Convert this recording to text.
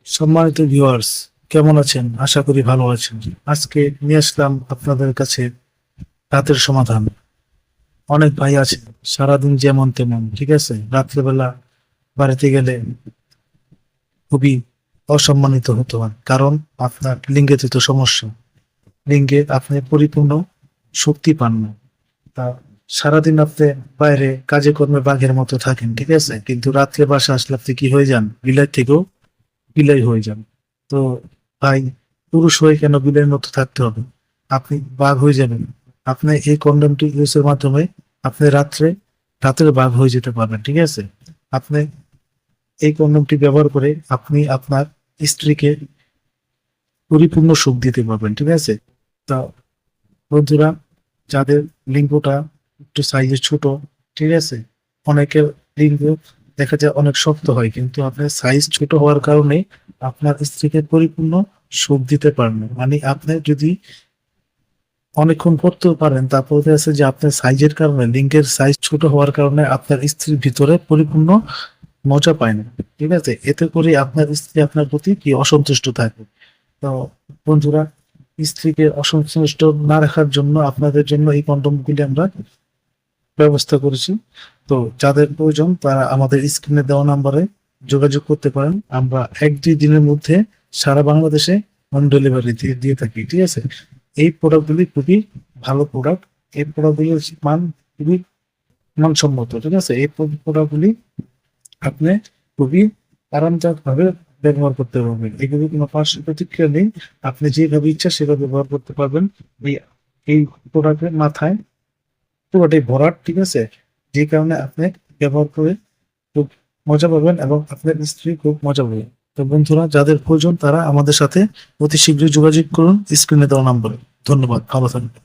সম্মানিত ভিউয়ার্স, কেমন আছেন? আশা করি ভালো আছেন। আজকে নিয়ে আসলাম আপনাদের কাছে রাতের সমাধান। অনেক ভাই আছে সারাদিন যেমন তেমন, ঠিক আছে, রাত্রেবেলা বাড়িতে গেলে খুবই অসম্মানিত হতে হয়, কারণ আপনার লিঙ্গে তো সমস্যা। লিঙ্গে আপনি পরিপূর্ণ শক্তি পান না। তা সারাদিন আপনি বাইরে কাজে কর্মে বাঘের মতো থাকেন, ঠিক আছে, কিন্তু রাত্রে বাসা আসলে আপনি কি হয়ে যান? বিলাই থেকেও বিলাই হয়ে যান। তো ভাই, পুরুষ হয়ে কেন বিলের মতো থাকতে হবে? আপনি বাঘ হয়ে যাবেন। আপনি এই কন্ডমটি ইউজের মাধ্যমে আপনি রাতের বাঘ হয়ে যেতে পারবেন, ঠিক আছে। আপনি এই কন্ডমটি ব্যবহার করে আপনি আপনার স্ত্রীকে পরিপূর্ণ সুখ দিতে পারবেন, ঠিক আছে। তা বন্ধুরা, যাদের লিঙ্গটা একটু সাইজে ছোট, ঠিক আছে, অনেকের লিঙ্গ দেখা যায় অনেক শক্ত হয়, কিন্তু আপনার সাইজ ছোট হওয়ার কারণে আপনার স্ত্রীকে পরিপূর্ণ সুখ দিতে পারেন না। মানে আপনি যদি অনেকক্ষণ করতেও পারেন, তারপর দেখা যাচ্ছে যে আপনার সাইজের কারণে, লিঙ্গের সাইজ ছোট হওয়ার কারণে আপনার স্ত্রীর ভিতরে পরিপূর্ণ মজা পায় না, ঠিক আছে। এতে করে আপনার স্ত্রী আপনার প্রতি কি অসন্তুষ্ট থাকে। তো বন্ধুরা, স্ত্রীকে অসন্তুষ্ট না রাখার জন্য আপনাদের জন্য এই কন্ডমগুলি আমরা ব্যবস্থা করেছি। তো যাদের প্রয়োজন তারা আমাদের স্ক্রিনে দেওয়া নাম্বারে যোগাযোগ করতে পারেন। আমরা 1-2 দিনের মধ্যে সারা বাংলাদেশে হোম ডেলিভারি দিয়ে থাকি, ঠিক আছে। এই প্রোডাক্টগুলি খুবই ভালো প্রোডাক্ট। এই প্রোডাক্টগুলির মান খুবই মানসম্মত, ঠিক আছে। এই প্রোডাক্টগুলি আপনি খুবই আরামদায়ক ভাবে ব্যবহার করতে পারবেন। এগুলি কোনো পার্শ্ব প্রতিক্রিয়া নেই। আপনি যেভাবে ইচ্ছা সেভাবে ব্যবহার করতে পারবেন। এই এই প্রোডাক্টের মাথায় পুরোটাই ভরাট, ঠিক আছে, যে কারণে আপনি ব্যবহার করে খুব মজা পাবেন এবং আপনার স্ত্রী খুব মজা পাবে। তো বন্ধুরা, যাদের প্রয়োজন তারা আমাদের সাথে অতি শীঘ্রই যোগাযোগ করুন স্ক্রিনে দেওয়া নম্বরে। ধন্যবাদ, ভালো থাকবেন।